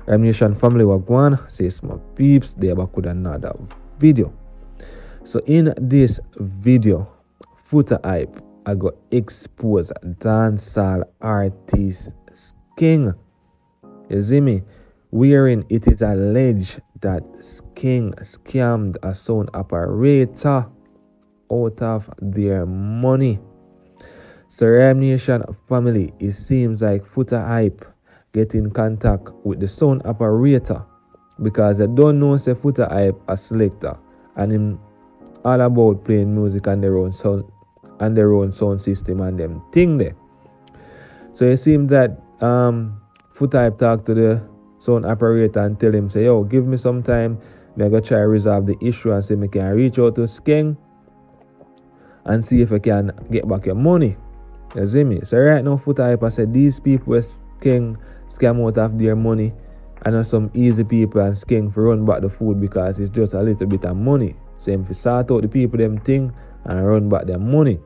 RymeNation family wagwan, says my peeps, they back with another video. So in this video, Foota hype, I got expose dancehall artist Skeng. You see me? Wherein it is alleged that Skeng scammed a sound operator out of their money. So RymeNation family, it seems like Foota hype get in contact with the sound operator because they don't know say Foota hype a selector and him all about playing music on their own sound system and them thing there. So it seems that Foota hype talk to the sound operator and tell him say, yo, give me some time, me go try resolve the issue and say me can reach out to Skeng and see if I can get back your money. You see me? So right now Foota hype I said these people Skeng scam out of their money and some easy people and Skeng for run back the food because it's just a little bit of money. So if you sort out the people them thing and run back their money.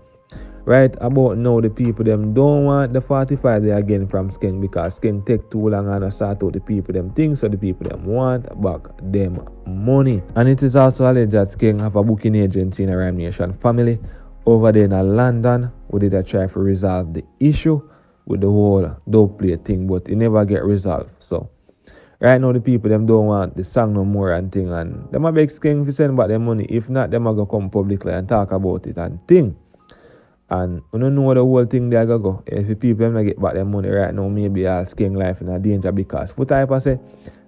Right about now the people them don't want the 45 they again from Skeng because Skeng take too long and sort out the people them things, so the people them want back them money. And it is also alleged that Skeng have a booking agency in a RymeNation family over there in London where they try to resolve the issue with the whole dog play thing, but it never get resolved. So right now the people them don't want the song no more and thing, and them a beg Skeng to send back their money. If not, them a go come publicly and talk about it and thing. And we don't know the whole thing they go. If the people them not get back their money right now, maybe all Skeng life in a danger because Foota hype I say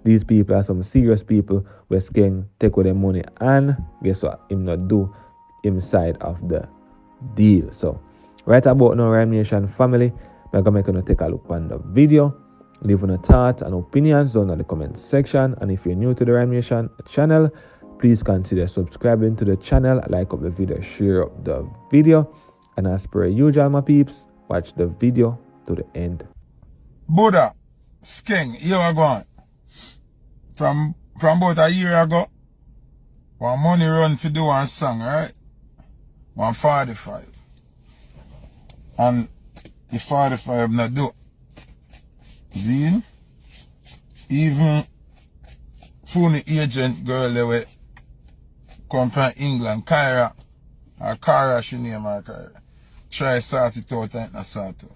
these people are some serious people where Skeng take with their money and guess what? Him not do him side of the deal. So right about now RymeNation family, I'm gonna make you take a look on the video. Leave on a thought and opinions down in the comment section. And if you're new to the RymeNation channel, please consider subscribing to the channel, like up the video, share up the video. And as per usual, my peeps, watch the video to the end. Buddha, Skeng, you are gone. From about a year ago, one money run for do one song, right? 145. And the 45 not do. See? Even phone agent girl they were come from England, Kyra, or Cara, she name her Kyra. Try sort it out and not sort out.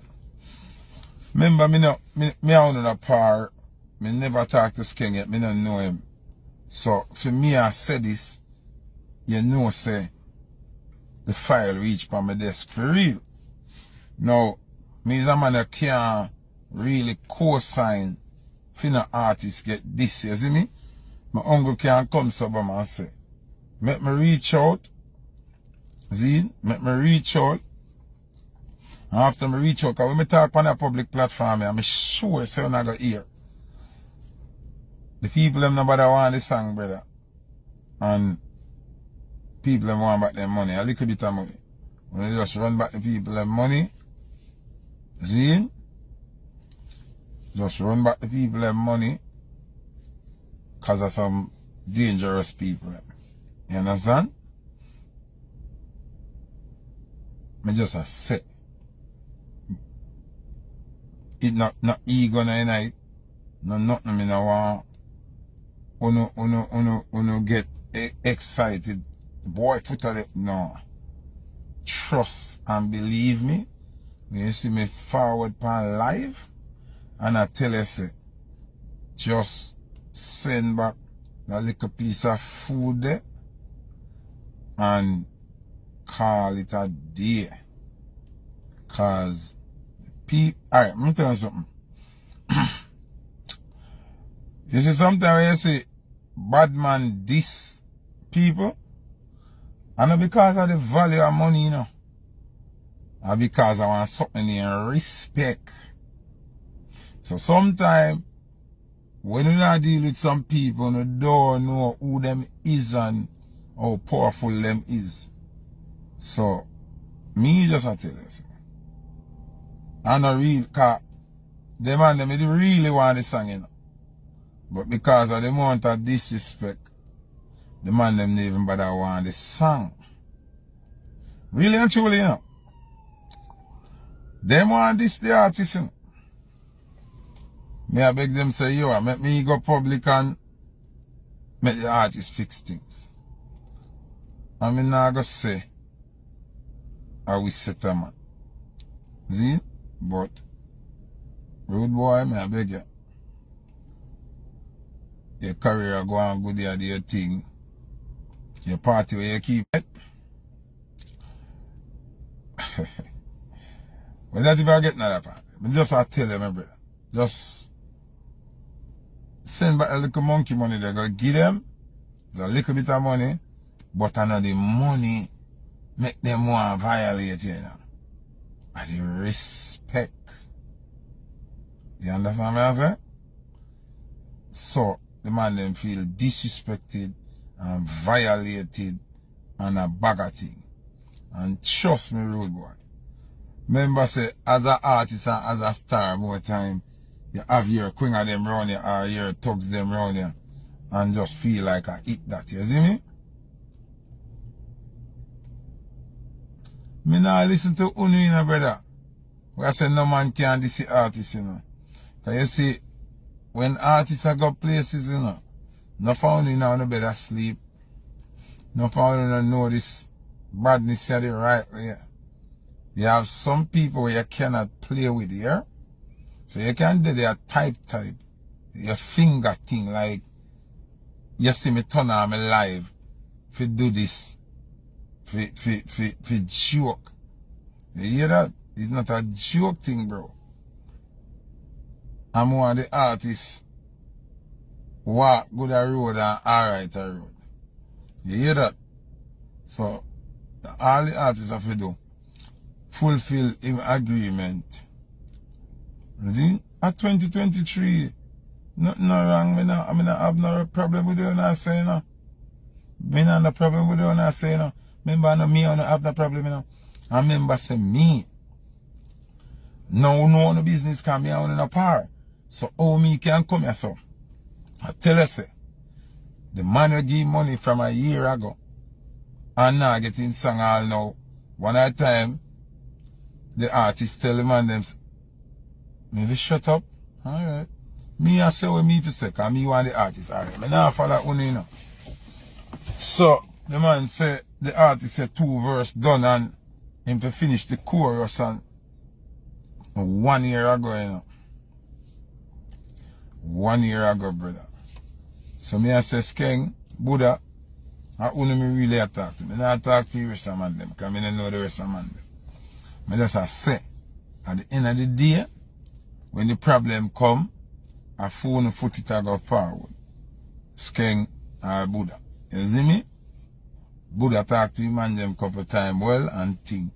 Remember, me own a par. Me never talk to Skeng yet, me don't know him. So, for me, I say this, you know, say, the file reach from my desk for real. Now, me as a man that can't really co-sign for no artist get this, you see me? My uncle can't come sober and say, make me reach out, see, make me reach out. And after me reach out, because when me talk on a public platform, I'm sure say when I go hear. The people them nobody want the song, brother. And people them want back their money, a little bit of money. When they just run back the people them money, see? Just run back the people them money because of some dangerous people. You understand? Me just a say. It not ego na night. No nothing me no want. Uno get excited. Boy Foota it. No. Trust and believe me. When you see me forward pan live, and I tell you say, just send back a little piece of food there and call it a day. Cause alright, I'm gonna tell you something. You see sometimes when you say bad man diss people, and not because of the value of money, you know. And because I want something in respect. So sometimes when you not deal with some people, you don't know who them is and how powerful them is. So me just a tell you. And a real car, them and them they really want the song, you know. But because of the amount of disrespect, the man them don't even bother want the song. Really and truly, you know. Them want this the artist, you know. Me I beg them say, yo, make me go public and make the artist fix things. I mean, now I go say, I will set a man. See? But, rude boy, me I beg you. Your career go on good, you do your thing. Your party where you keep it. But not if I get another party. I just I tell you, my brother. Just send back a little monkey money they go give them. It's a little bit of money. But I know the money make them want to violate you know. And the respect. You understand what I say? So the man them feel disrespected and violated and a bag of thing. And trust me, rude boy. Remember say as an artist and as a star more time you have your queen of them round you or your thugs them round you and just feel like I eat that, you see me? Me now listen to Unu, you know, brother. We say no man can this artist, you know. Cause you see, when artists are got places, you know, no found you now no better sleep. No found you don't know this badness here the right way. You have some people you cannot play with here. So you can do their type, your finger thing, like you see me turn on me live if do this, for joke. You hear that? It's not a joke thing, bro. I'm one of the artists walk good a road and alright a road. You hear that? So all the artists have to do fulfill him agreement. See? At 2023, nothing no wrong. I not have no problem with you when I say no. Me not have no problem with you when I say no. Remember, no, me I don't have no problem, you know. I remember say me. No business can be on a par. So how me can come here so? I tell you say, the man will give money from a year ago. And now get him song all now. One at a time, the artist tell the man them, maybe shut up. Alright. Me I say what me to say, cause me want the artist. Alright. Me now follow Unu, you know. So the man say the artist say 2 verse done and him to finish the chorus and 1 year ago, you know. 1 year ago, brother. So me I say Skeng, Buddha, and Unu me really talk to me. I talk to the rest of man them, because I don't know the rest of man them. I just say, at the end of the day, when the problem come, I phone Foota go forward. Skeng or Buddha. You see me? Buddha talk to him and them couple times well and think.